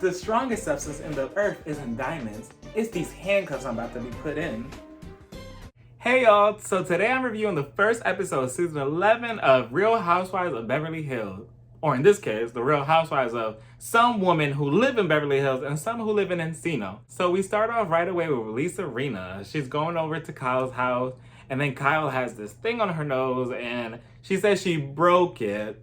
the strongest substance in the earth isn't diamonds, it's these handcuffs I'm about to be put in. Hey y'all, so today I'm reviewing the first episode of season 11 of Real Housewives of Beverly Hills. Or in this case, the Real Housewives of some women who live in Beverly Hills and some who live in Encino. So we start off right away with Lisa Rinna. She's going over to Kyle's house, and then Kyle has this thing on her nose, and she says she broke it,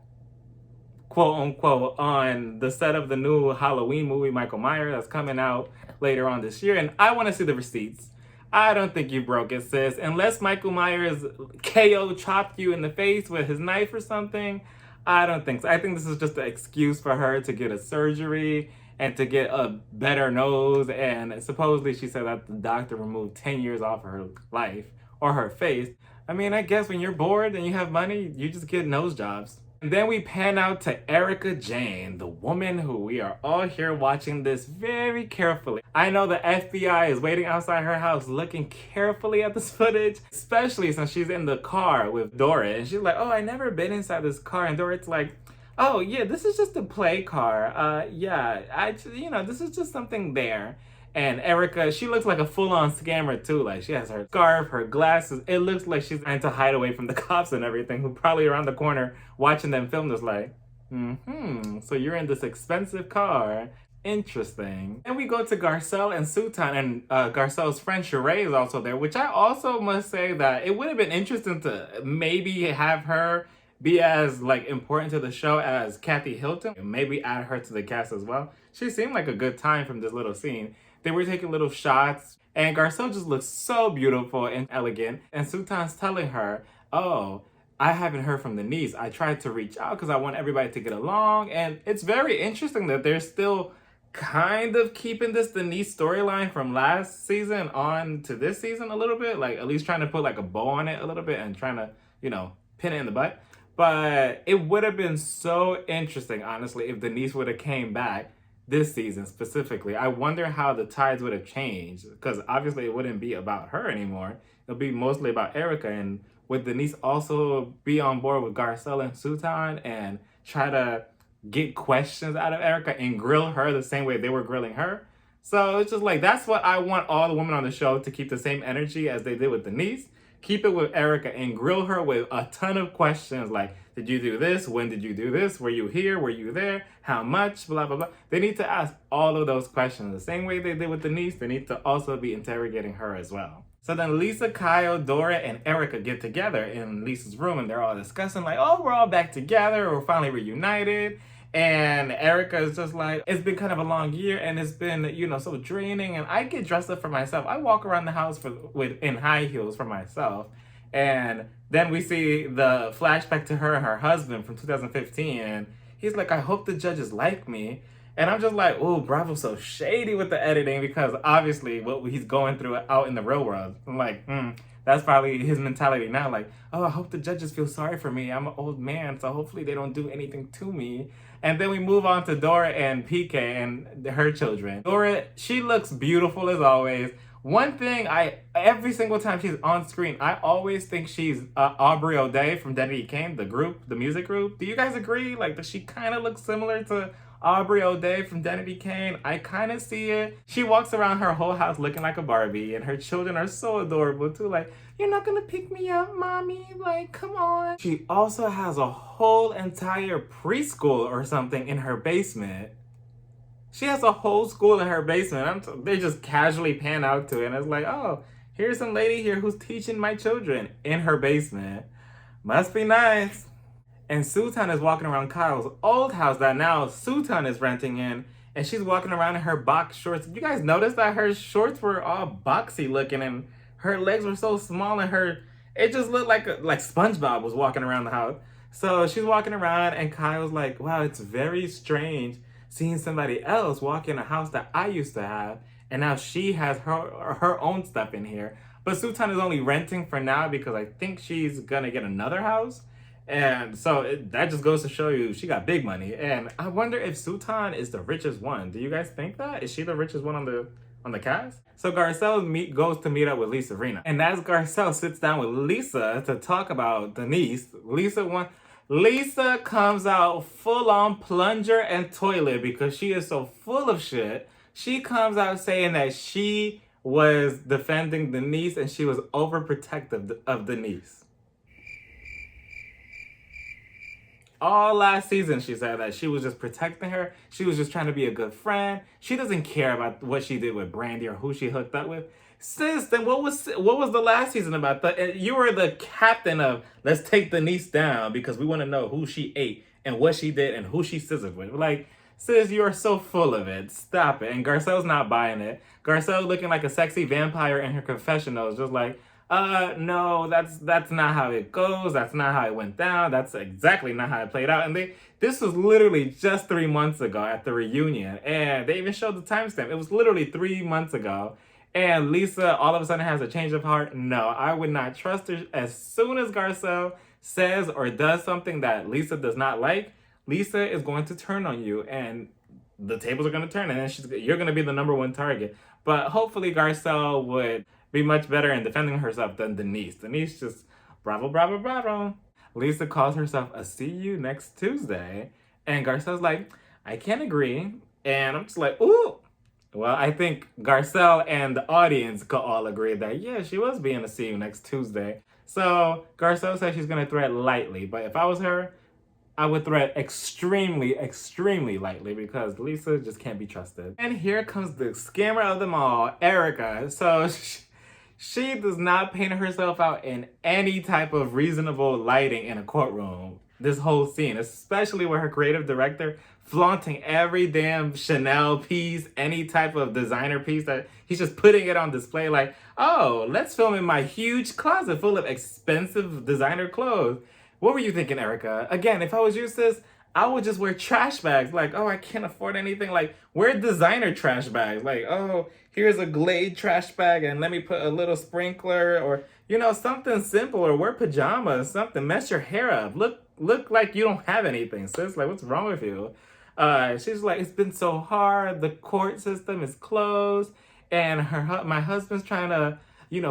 quote unquote, on the set of the new Halloween movie Michael Myers that's coming out later on this year, and I want to see the receipts. I don't think you broke it, sis. Unless Michael Myers KO chopped you in the face with his knife or something, I don't think so. I think this is just an excuse for her to get a surgery and to get a better nose. And supposedly she said that the doctor removed 10 years off of her life or her face. I mean, I guess when you're bored and you have money, you just get nose jobs. And then we pan out to Erica Jane, the woman who we are all here watching this very carefully. I know the FBI is waiting outside her house looking carefully at this footage, especially since she's in the car with Dora. And she's like, oh, I never been inside this car. And Dora's like, oh yeah, this is just a play car. This is just something there. And Erica, she looks like a full-on scammer too. Like, she has her scarf, her glasses. It looks like she's trying to hide away from the cops and everything, who probably around the corner watching them film this like, so you're in this expensive car. Interesting. And we go to Garcelle and Sutan, and Garcelle's friend Sheree is also there, which I also must say that it would have been interesting to maybe have her be as like important to the show as Kathy Hilton. Maybe add her to the cast as well. She seemed like a good time from this little scene. They were taking little shots, and Garcelle just looks so beautiful and elegant. And Sutan's telling her, oh, I haven't heard from the niece. I tried to reach out because I want everybody to get along. And it's very interesting that they're still kind of keeping this Denise storyline from last season on to this season a little bit. Like, at least trying to put like a bow on it a little bit and trying to, pin it in the butt. But it would have been so interesting, honestly, if Denise would have came back this season specifically. I wonder how the tides would have changed, because obviously it wouldn't be about her anymore. It'll be mostly about Erica. And would Denise also be on board with Garcelle and Sutan and try to get questions out of Erica and grill her the same way they were grilling her? So it's just like, that's what I want all the women on the show to keep the same energy as they did with Denise. Keep it with Erica and grill her with a ton of questions like, did you do this? When did you do this? Were you here? Were you there? How much? Blah, blah, blah. They need to ask all of those questions. The same way they did with Denise, they need to also be interrogating her as well. So then Lisa, Kyle, Dora, and Erica get together in Lisa's room, and they're all discussing like, oh, we're all back together. We're finally reunited. And Erica is just like, it's been kind of a long year and it's been, so draining. And I get dressed up for myself. I walk around the house in high heels for myself. And then we see the flashback to her and her husband from 2015. And he's like, I hope the judges like me. And I'm just like, oh, Bravo's so shady with the editing, because obviously what he's going through out in the real world. I'm like, that's probably his mentality now. Like, oh, I hope the judges feel sorry for me. I'm an old man, so hopefully they don't do anything to me. And then we move on to Dora and PK and her children. Dora, she looks beautiful as always. One thing, every single time she's on screen, I always think she's Aubrey O'Day from Danity Kane, the music group. Do you guys agree? Like, does she kind of look similar to Aubrey O'Day from Danity Kane? I kind of see it. She walks around her whole house looking like a Barbie, and her children are so adorable too. Like, you're not gonna pick me up, mommy? Like, come on. She also has a whole entire preschool or something in her basement. She has a whole school in her basement. They just casually pan out to it, and it's like, oh, here's some lady here who's teaching my children in her basement. Must be nice. And Sutan is walking around Kyle's old house that now Sutan is renting in. And she's walking around in her box shorts. You guys notice that her shorts were all boxy looking and her legs were so small, and it just looked like SpongeBob was walking around the house. So she's walking around and Kyle's like, wow, it's very strange seeing somebody else walk in a house that I used to have. And now she has her own stuff in here. But Sutan is only renting for now because I think she's gonna get another house. And so that just goes to show you she got big money. And I wonder if Sutan is the richest one. Do you guys think that? Is she the richest one on the cast? So Garcelle goes to meet up with Lisa Rinna. And as Garcelle sits down with Lisa to talk about Denise, Lisa comes out full on plunger and toilet because she is so full of shit. She comes out saying that she was defending Denise and she was overprotective of Denise. All last season, she said that she was just protecting her. She was just trying to be a good friend. She doesn't care about what she did with Brandy or who she hooked up with. Sis, then what was the last season about? You were the captain of let's take Denise down because we want to know who she ate and what she did and who she scissored with. Like, sis, you are so full of it. Stop it. And Garcelle's not buying it. Garcelle looking like a sexy vampire in her confessionals, just like, no, that's not how it goes. That's not how it went down. That's exactly not how it played out. And this was literally just 3 months ago at the reunion. And they even showed the timestamp. It was literally 3 months ago. And Lisa all of a sudden has a change of heart. No, I would not trust her. As soon as Garcelle says or does something that Lisa does not like, Lisa is going to turn on you and the tables are going to turn and then you're going to be the number one target. But hopefully Garcelle would be much better in defending herself than Denise. Denise just bravo, bravo, bravo. Lisa calls herself a see you next Tuesday. And Garcelle's like, I can't agree. And I'm just like, ooh. Well, I think Garcelle and the audience could all agree that, yeah, she was being a see you next Tuesday. So Garcelle said she's going to thread lightly. But if I was her, I would thread extremely, extremely lightly because Lisa just can't be trusted. And here comes the scammer of them all, Erica. So she does not paint herself out in any type of reasonable lighting in a courtroom. This whole scene, especially with her creative director flaunting every damn Chanel piece, any type of designer piece that he's just putting it on display like, oh, let's film in my huge closet full of expensive designer clothes. What were you thinking, Erica? Again, if I was you, sis, I would just wear trash bags. Like, oh, I can't afford anything. Like, wear designer trash bags. Like, oh, here's a Glade trash bag and let me put a little sprinkler or, something simple, or wear pajamas, something. Mess your hair up. Look like you don't have anything, sis. Like, what's wrong with you? She's like, it's been so hard. The court system is closed and my husband's trying to,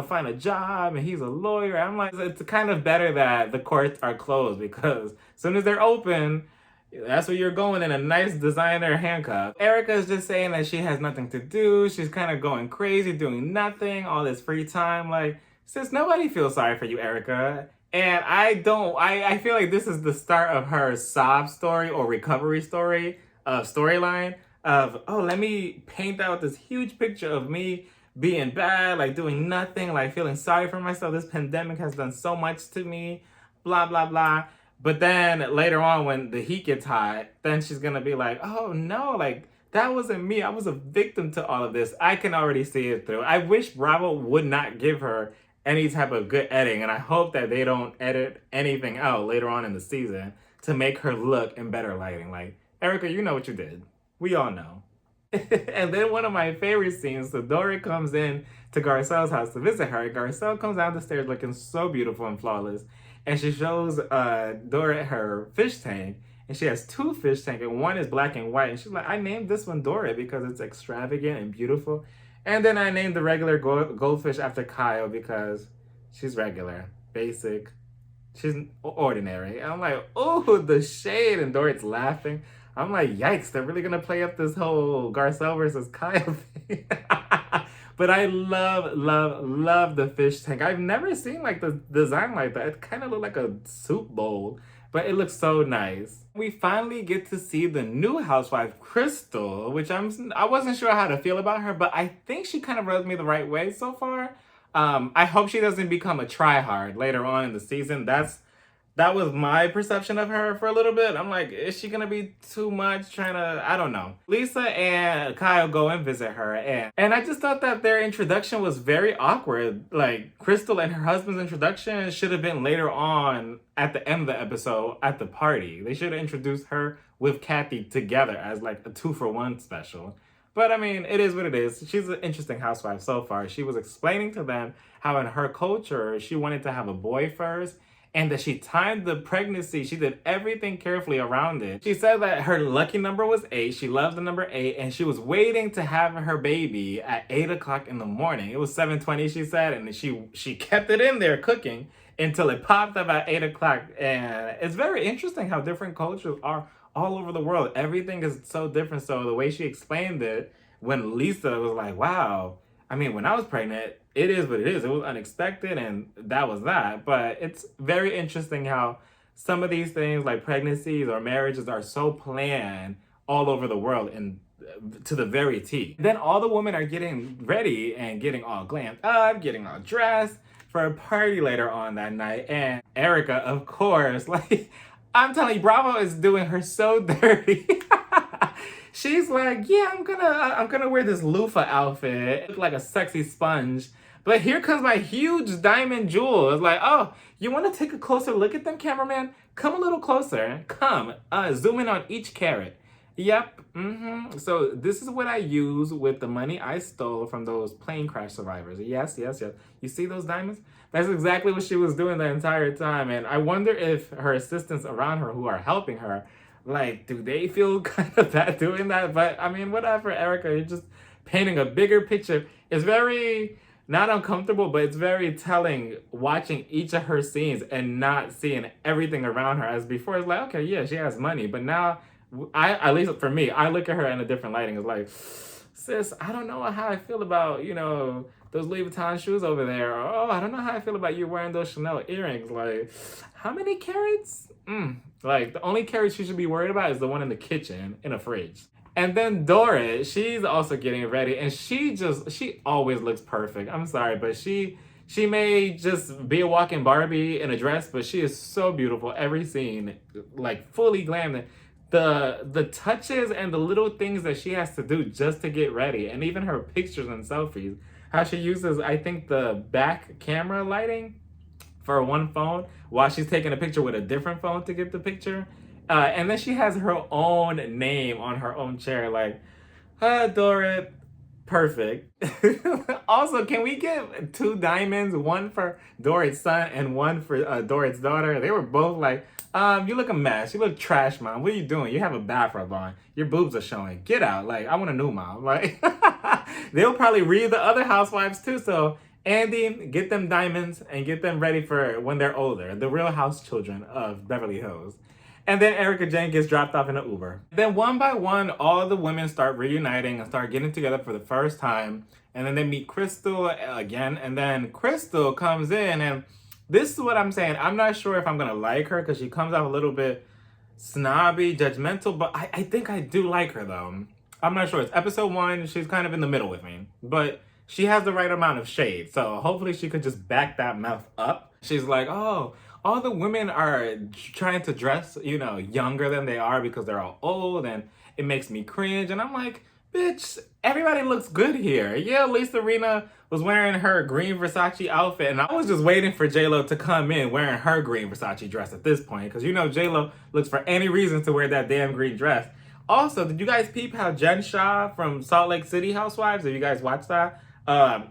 find a job and he's a lawyer. I'm like, it's kind of better that the courts are closed because as soon as they're open, that's where you're going in a nice designer handcuff. Erica is just saying that she has nothing to do. She's kind of going crazy, doing nothing, all this free time. Like, sis, nobody feels sorry for you, Erica. And I feel like this is the start of her sob story or recovery storyline of, oh, let me paint out this huge picture of me being bad, like doing nothing, like feeling sorry for myself. This pandemic has done so much to me, blah, blah, blah. But then later on when the heat gets hot, then she's gonna be like, oh no, like that wasn't me. I was a victim to all of this. I can already see it through. I wish Bravo would not give her any type of good editing, and I hope that they don't edit anything out later on in the season to make her look in better lighting. Like, Erica, you know what you did. We all know. And then one of my favorite scenes, so Dory comes in to Garcelle's house to visit her. Garcelle comes down the stairs looking so beautiful and flawless. And she shows Dory her fish tank. And she has 2 fish tanks, and one is black and white. And she's like, I named this one Dory because it's extravagant and beautiful. And then I named the regular goldfish after Kyle because she's regular, basic. She's ordinary. And I'm like, oh, the shade. And Dory's laughing. I'm like, yikes, they're really going to play up this whole Garcelle versus Kyle thing. But I love, love, love the fish tank. I've never seen like the design like that. It kind of looked like a soup bowl, but it looks so nice. We finally get to see the new housewife, Crystal, which I wasn't sure how to feel about her, but I think she kind of rubs me the right way so far. I hope she doesn't become a tryhard later on in the season. That was my perception of her for a little bit. I'm like, is she gonna be too much trying to, I don't know. Lisa and Kyle go and visit her and I just thought that their introduction was very awkward. Like, Crystal and her husband's introduction should have been later on at the end of the episode at the party. They should have introduced her with Kathy together as like a 2-for-1 special. But I mean, it is what it is. She's an interesting housewife so far. She was explaining to them how in her culture, she wanted to have a boy first, and that she timed the pregnancy. She did everything carefully around it. She said that her lucky number was 8. She loved the number 8, and she was waiting to have her baby at 8 o'clock in the morning. It was 7:20, she said, and she kept it in there cooking until it popped up at 8 o'clock. And it's very interesting how different cultures are all over the world. Everything is so different. So the way she explained it, when Lisa was like, wow, I mean, when I was pregnant, it is what it is. It was unexpected, and that was that. But it's very interesting how some of these things, like pregnancies or marriages, are so planned all over the world and to the very T. Then all the women are getting ready and getting all glammed up, getting all dressed for a party later on that night. And Erica, of course, like, I'm telling you, Bravo is doing her so dirty. She's like, yeah, I'm gonna wear this loofah outfit, look like a sexy sponge. But here comes my huge diamond jewel. It's like, oh, you want to take a closer look at them, cameraman? Come a little closer. Come, zoom in on each carat. Yep. So this is what I use with the money I stole from those plane crash survivors. Yes, yes, yes. You see those diamonds? That's exactly what she was doing the entire time. And I wonder if her assistants around her who are helping her, like, do they feel kind of bad doing that? But I mean, whatever, Erica, you're just painting a bigger picture. It's very not uncomfortable, but it's very telling watching each of her scenes and not seeing everything around her. As before, it's like, okay, yeah, she has money. But now, at least for me, I look at her in a different lighting. It's like, sis, I don't know how I feel about, those Louis Vuitton shoes over there. Or, oh, I don't know how I feel about you wearing those Chanel earrings. Like, how many carats? Like, the only carats she should be worried about is the one in the kitchen in a fridge. And then Doris, she's also getting ready, and she always looks perfect. I'm sorry, but she may just be a walking Barbie in a dress, but she is so beautiful. Every scene, like, fully glammed. The touches and the little things that she has to do just to get ready, and even her pictures and selfies, how she uses, I think, the back camera lighting for one phone while she's taking a picture with a different phone to get the picture. And then she has her own name on her own chair, like, Dorit, perfect. Also, can we get 2 diamonds, one for Dorit's son and one for Dorit's daughter? They were both like, you look a mess. You look trash, mom. What are you doing? You have a bathrobe on. Your boobs are showing. Get out. Like, I want a new mom. Like, they'll probably read the other housewives too. So, Andy, get them diamonds and get them ready for when they're older. The real house children of Beverly Hills. And then Erica Jane gets dropped off in an Uber. Then one by one, all the women start reuniting and start getting together for the first time. And then they meet Crystal again. And then Crystal comes in, and this is what I'm saying. I'm not sure if I'm going to like her because she comes out a little bit snobby, judgmental. But I think I do like her, though. I'm not sure. It's episode 1. She's kind of in the middle with me. But she has the right amount of shade. So hopefully she could just back that mouth up. She's like, oh, all the women are trying to dress, younger than they are because they're all old, and it makes me cringe. And I'm like, bitch, everybody looks good here. Yeah, Lisa Rinna was wearing her green Versace outfit, and I was just waiting for J-Lo to come in wearing her green Versace dress at this point, because J-Lo looks for any reason to wear that damn green dress. Also, did you guys peep how Jen Shah from Salt Lake City Housewives, did you guys watch that?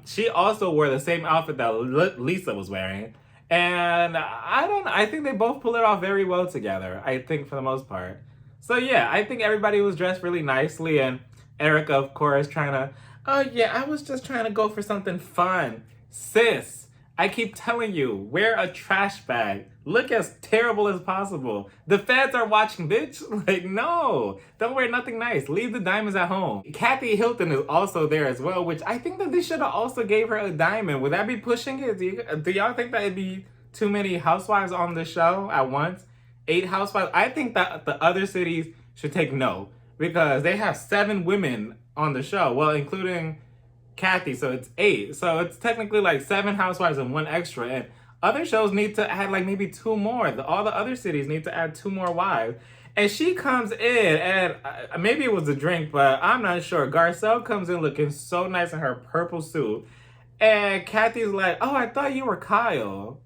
She also wore the same outfit that Lisa was wearing. And I think they both pull it off very well together, I think, for the most part. So yeah, I think everybody was dressed really nicely, and Erica, of course, trying to, oh yeah, I was just trying to go for something fun. Sis, I keep telling you, wear a trash bag. Look as terrible as possible. The feds are watching, bitch. Like, no, don't wear nothing nice. Leave the diamonds at home. Kathy Hilton is also there as well, which I think that they should have also gave her a diamond. Would that be pushing it? Do y'all think that it'd be too many housewives on the show at once? 8 housewives? I think that the other cities should take note because they have 7 women on the show. Well, including Kathy, so it's 8. So it's technically like 7 housewives and 1 extra. And other shows need to add like maybe 2 more. All the other cities need to add 2 more wives. And she comes in, and maybe it was a drink, but I'm not sure. Garcelle comes in looking so nice in her purple suit. And Kathy's like, oh, I thought you were Kyle.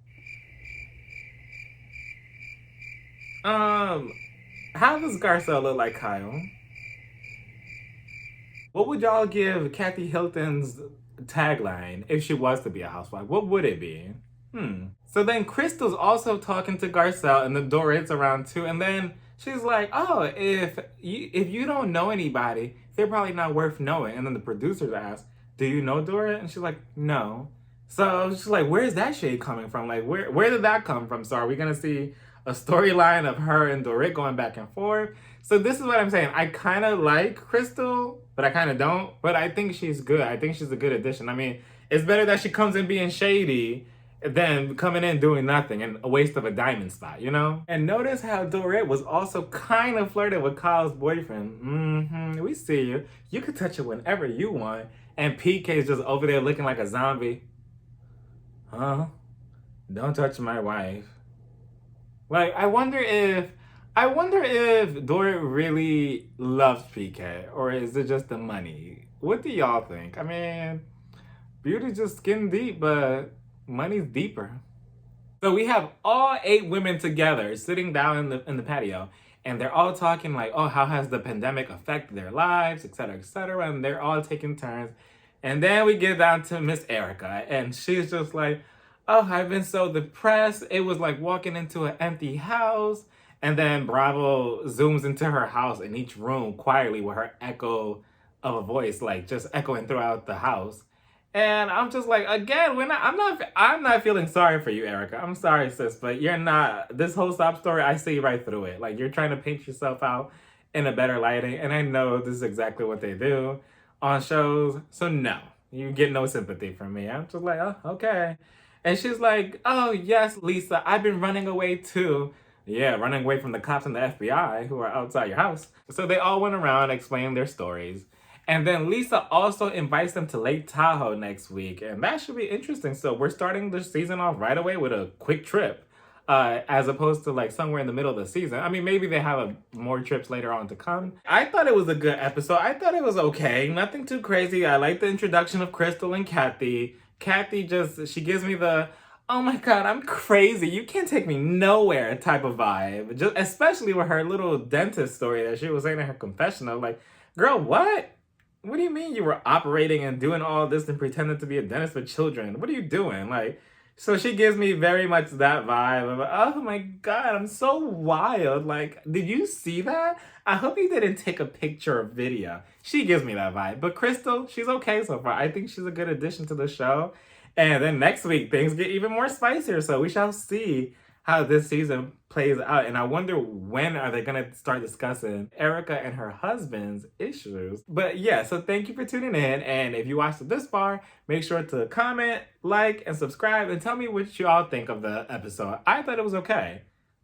How does Garcelle look like Kyle? What would y'all give Kathy Hilton's tagline if she was to be a housewife? What would it be? So then Crystal's also talking to Garcelle, and the Dorit's around too. And then she's like, oh, if you don't know anybody, they're probably not worth knowing. And then the producers ask, do you know Dorit? And she's like, no. So it's just like, where's that shade coming from? Like, where did that come from? So are we gonna see a storyline of her and Dorit going back and forth? So this is what I'm saying. I kind of like Crystal, but I kind of don't. But I think she's good. I think she's a good addition. I mean, it's better that she comes in being shady than coming in doing nothing and a waste of a diamond spot, you know? And notice how Dorit was also kind of flirting with Kyle's boyfriend. We see you. You can touch it whenever you want. And PK is just over there looking like a zombie. Huh? Don't touch my wife. Like, I wonder if Dorit really loves PK, or is it just the money? What do y'all think? I mean, beauty's just skin deep, but money's deeper. So we have all 8 women together sitting down in the patio, and they're all talking like, oh, how has the pandemic affected their lives, et cetera, and they're all taking turns. And then we get down to Miss Erica, and she's just like, oh, I've been so depressed. It was like walking into an empty house. And then Bravo zooms into her house in each room quietly with her echo of a voice, like just echoing throughout the house. And I'm just like, again, I'm not feeling sorry for you, Erica. I'm sorry, sis, but you're not. This whole sob story, I see right through it. Like, you're trying to paint yourself out in a better lighting, and I know this is exactly what they do on shows. So no, you get no sympathy from me. I'm just like, oh, okay. And she's like, oh yes, Lisa, I've been running away too. Yeah, running away from the cops and the FBI who are outside your house. So they all went around explaining their stories. And then Lisa also invites them to Lake Tahoe next week, and that should be interesting. So we're starting the season off right away with a quick trip, as opposed to like somewhere in the middle of the season. I mean, maybe they have more trips later on to come. I thought it was a good episode. I thought it was okay. Nothing too crazy. I like the introduction of Crystal and Kathy. Kathy she gives me the, oh my God, I'm crazy, you can't take me nowhere type of vibe. Just especially with her little dentist story that she was saying in her confessional. Like, girl, what? What do you mean you were operating and doing all this and pretending to be a dentist for children? What are you doing? Like, so she gives me very much that vibe of, oh my God, I'm so wild. Like, did you see that? I hope you didn't take a picture or video. She gives me that vibe. But Crystal, she's okay so far. I think she's a good addition to the show. And then next week, things get even more spicier. So we shall see how this season plays out. And I wonder, when are they going to start discussing Erica and her husband's issues? But yeah, so thank you for tuning in. And if you watched it this far, make sure to comment, like, and subscribe, and tell me what you all think of the episode. I thought it was okay.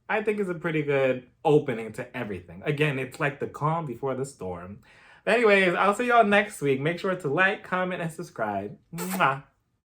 I think it's a pretty good opening to everything. Again, it's like the calm before the storm. But anyways, I'll see y'all next week. Make sure to like, comment, and subscribe. Mwah.